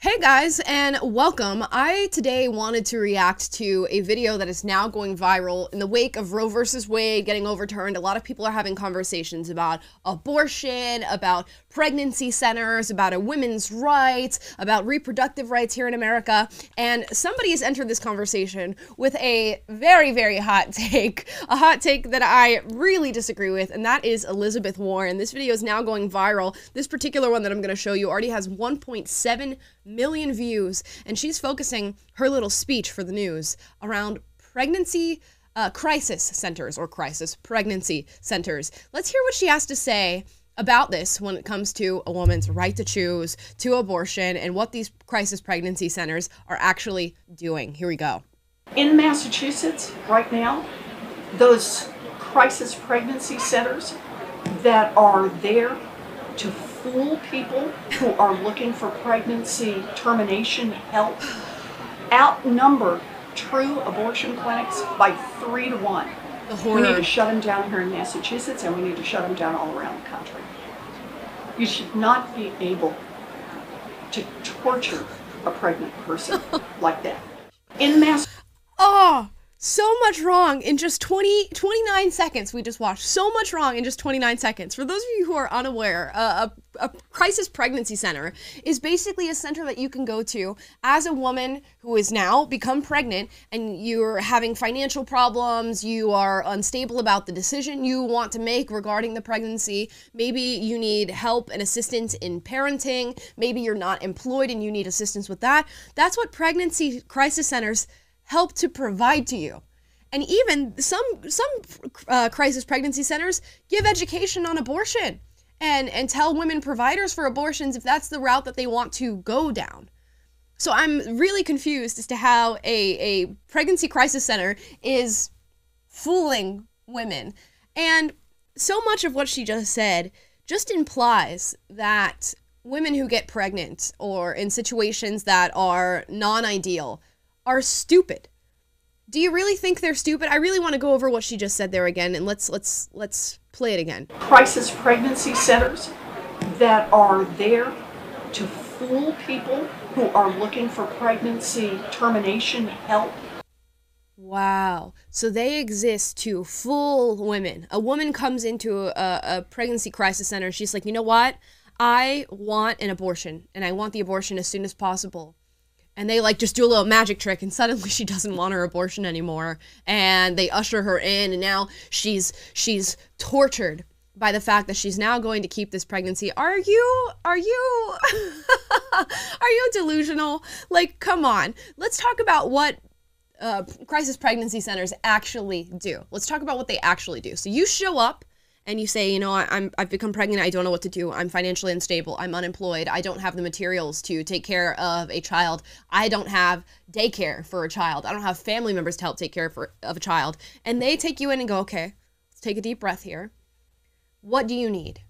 Hey guys, and welcome. I today wanted to react to a video that is now going viral in the wake of Roe versus Wade getting overturned. A lot of people are having conversations about abortion, about pregnancy centers, about women's rights, about reproductive rights here in America. And somebody has entered this conversation with a very, very hot take, a hot take that I really disagree with, and that is Elizabeth Warren. This video is now going viral. This particular one that I'm going to show you already has 1.7 million views, and she's focusing her little speech for the news around pregnancy crisis centers or crisis pregnancy centers. Let's hear what she has to say about this when it comes to a woman's right to choose, to abortion, and what these crisis pregnancy centers are actually doing. Here we go. In Massachusetts right now, those crisis pregnancy centers that are there to fool people who are looking for pregnancy termination help outnumber true abortion clinics by 3 to 1. The horror. We need to shut them down here in Massachusetts, and we need to shut them down all around the country. You should not be able to torture a pregnant person like that. In Massachusetts. Oh, so much wrong in just 29 seconds. We just watched so much wrong in just 29 seconds. For those of you who are unaware, a crisis pregnancy center is basically a center that you can go to as a woman who is now become pregnant and you're having financial problems, you are unstable about the decision you want to make regarding the pregnancy. Maybe you need help and assistance in parenting. Maybe you're not employed and you need assistance with that. That's what pregnancy crisis centers help to provide to you. And even some crisis pregnancy centers give education on abortion and tell women providers for abortions if that's the route that they want to go down. So I'm really confused as to how a pregnancy crisis center is fooling women. And so much of what she just said just implies that women who get pregnant or in situations that are non-ideal are stupid. Do you really think they're stupid? I really want to go over what she just said there again, and let's play it again. Crisis pregnancy centers that are there to fool people who are looking for pregnancy termination help. Wow. So they exist to fool women. A woman comes into a pregnancy crisis center and she's like, you know what? I want an abortion, and I want the abortion as soon as possible. And they just do a little magic trick, and suddenly she doesn't want her abortion anymore. And they usher her in, and now she's tortured by the fact that she's now going to keep this pregnancy. Are you are you delusional? Come on. Let's talk about what crisis pregnancy centers actually do. Let's talk about what they actually do. So you show up and you say, you know, I've become pregnant, I don't know what to do, I'm financially unstable, I'm unemployed, I don't have the materials to take care of a child, I don't have daycare for a child, I don't have family members to help take care of a child. And they take you in and go, okay, let's take a deep breath here. What do you need?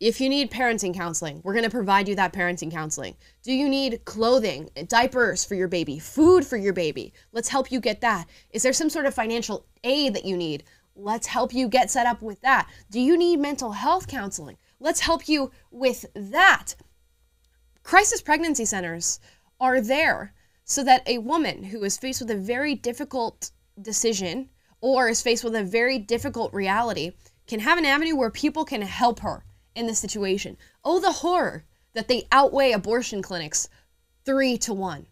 If you need parenting counseling, we're going to provide you that parenting counseling. Do you need clothing, diapers for your baby, food for your baby? Let's help you get that. Is there some sort of financial aid that you need? Let's help you get set up with that. Do you need mental health counseling? Let's help you with that. Crisis pregnancy centers are there so that a woman who is faced with a very difficult decision or is faced with a very difficult reality can have an avenue where people can help her in this situation. Oh, the horror that they outweigh abortion clinics 3 to 1.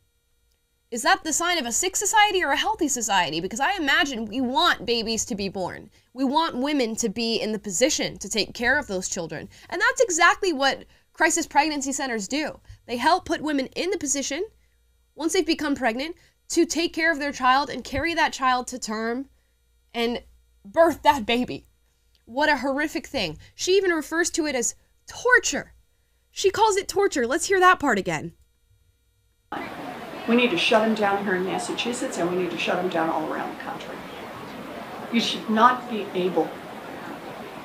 Is that the sign of a sick society or a healthy society? Because I imagine we want babies to be born. We want women to be in the position to take care of those children. And that's exactly what crisis pregnancy centers do. They help put women in the position, once they've become pregnant, to take care of their child and carry that child to term and birth that baby. What a horrific thing. She even refers to it as torture. She calls it torture. Let's hear that part again. We need to shut them down here in Massachusetts, and we need to shut them down all around the country. You should not be able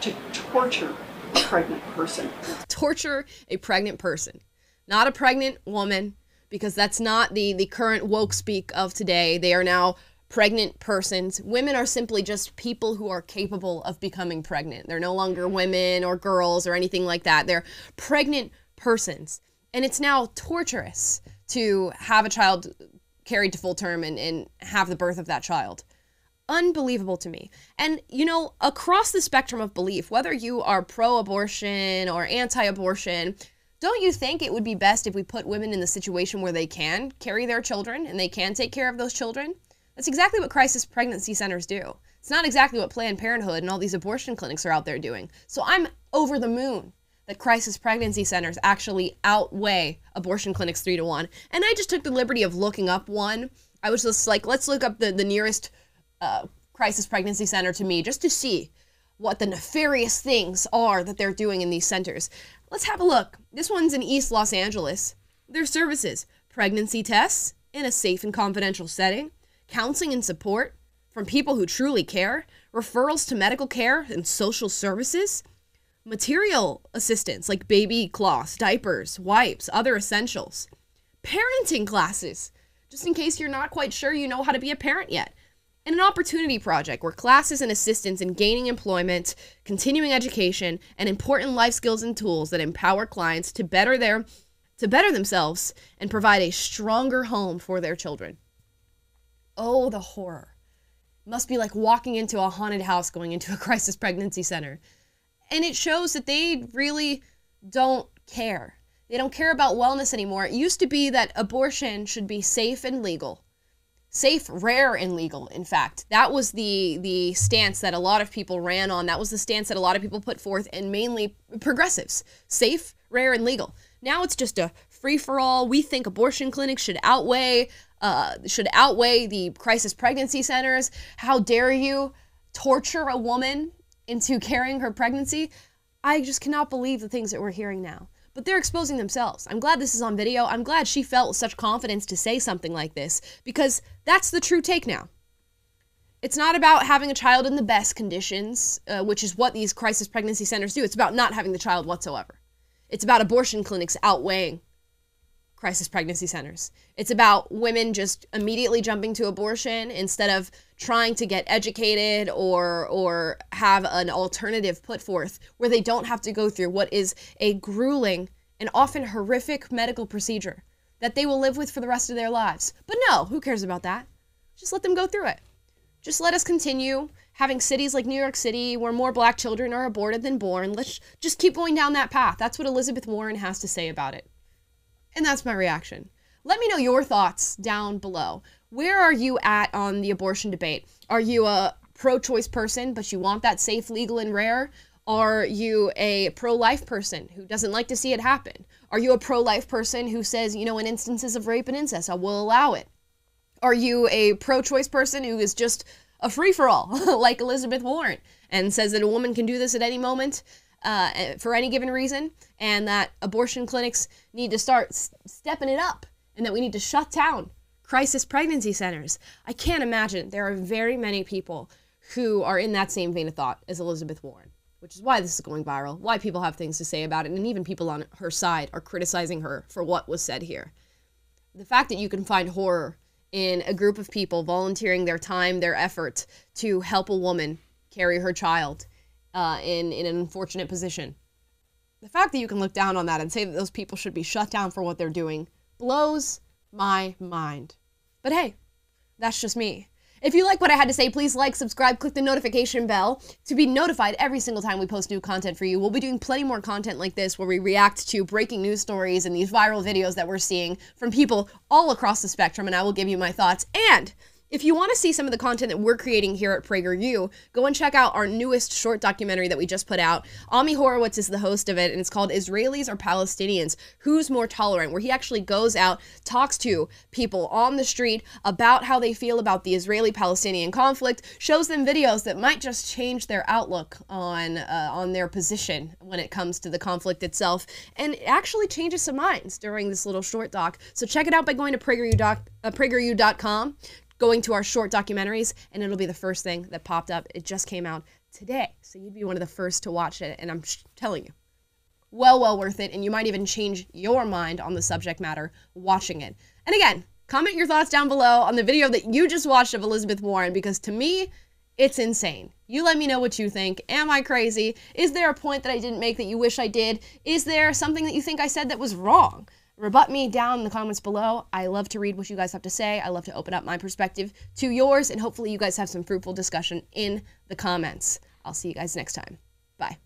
to torture a pregnant person. Torture a pregnant person. Not a pregnant woman, because that's not the current woke speak of today. They are now pregnant persons. Women are simply just people who are capable of becoming pregnant. They're no longer women or girls or anything like that. They're pregnant persons. And it's now torturous to have a child carried to full term and have the birth of that child. Unbelievable to me. And, you know, across the spectrum of belief, whether you are pro-abortion or anti-abortion, don't you think it would be best if we put women in the situation where they can carry their children and they can take care of those children? That's exactly what crisis pregnancy centers do. It's not exactly what Planned Parenthood and all these abortion clinics are out there doing. So I'm over the moon that crisis pregnancy centers actually outweigh abortion clinics 3-1. And I just took the liberty of looking up one. I was just like, let's look up the nearest crisis pregnancy center to me just to see what the nefarious things are that they're doing in these centers. Let's have a look. This one's in East Los Angeles. Their services: pregnancy tests in a safe and confidential setting, counseling and support from people who truly care, referrals to medical care and social services, material assistance like baby cloths, diapers, wipes, other essentials, parenting classes, just in case you're not quite sure you know how to be a parent yet, and an opportunity project where classes and assistance in gaining employment, continuing education, and important life skills and tools that empower clients to better themselves and provide a stronger home for their children. Oh, the horror. Must be like walking into a haunted house going into a crisis pregnancy center. And it shows that they really don't care. They don't care about wellness anymore. It used to be that abortion should be safe and legal. Safe, rare, and legal, in fact. That was the stance that a lot of people ran on. That was the stance that a lot of people put forth, and mainly progressives. Safe, rare, and legal. Now it's just a free-for-all. We think abortion clinics should outweigh the crisis pregnancy centers. How dare you torture a woman into carrying her pregnancy? I just cannot believe the things that we're hearing now. But they're exposing themselves. I'm glad this is on video. I'm glad she felt such confidence to say something like this, because that's the true take now. It's not about having a child in the best conditions, which is what these crisis pregnancy centers do. It's about not having the child whatsoever. It's about abortion clinics outweighing crisis pregnancy centers. It's about women just immediately jumping to abortion instead of trying to get educated or have an alternative put forth where they don't have to go through what is a grueling and often horrific medical procedure that they will live with for the rest of their lives. But no, who cares about that? Just let them go through it. Just let us continue having cities like New York City where more black children are aborted than born. Let's just keep going down that path. That's what Elizabeth Warren has to say about it. And that's my reaction. Let me know your thoughts down below. Where are you at on the abortion debate? Are you a pro-choice person, but you want that safe, legal, and rare? Are you a pro-life person who doesn't like to see it happen? Are you a pro-life person who says, you know, in instances of rape and incest, I will allow it? Are you a pro-choice person who is just a free-for-all, like Elizabeth Warren, and says that a woman can do this at any moment? For any given reason, and that abortion clinics need to start stepping it up, and that we need to shut down crisis pregnancy centers. I can't imagine there are very many people who are in that same vein of thought as Elizabeth Warren, which is why this is going viral, why people have things to say about it, and even people on her side are criticizing her for what was said here. The fact that you can find horror in a group of people volunteering their time, their effort to help a woman carry her child in an unfortunate position. The fact that you can look down on that and say that those people should be shut down for what they're doing blows my mind. But hey, that's just me. If you like what I had to say, please like, subscribe, click the notification bell to be notified every single time we post new content for you. We'll be doing plenty more content like this where we react to breaking news stories and these viral videos that we're seeing from people all across the spectrum, and I will give you my thoughts. And if you want to see some of the content that we're creating here at PragerU, go and check out our newest short documentary that we just put out. Ami Horowitz is the host of it, and it's called Israelis or Palestinians? Who's More Tolerant? Where he actually goes out, talks to people on the street about how they feel about the Israeli-Palestinian conflict, shows them videos that might just change their outlook on their position when it comes to the conflict itself, and it actually changes some minds during this little short doc. So check it out by going to PragerU.com. Going to our short documentaries, and it'll be the first thing that popped up. It just came out today, so you'd be one of the first to watch it, and I'm telling you, well worth it, and you might even change your mind on the subject matter watching it. And again, comment your thoughts down below on the video that you just watched of Elizabeth Warren, because to me, it's insane. You let me know what you think. Am I crazy? Is there a point that I didn't make that you wish I did? Is there something that you think I said that was wrong? rebut me down in the comments below. I love to read what you guys have to say. I love to open up my perspective to yours, and hopefully you guys have some fruitful discussion in the comments. I'll see you guys next time. Bye.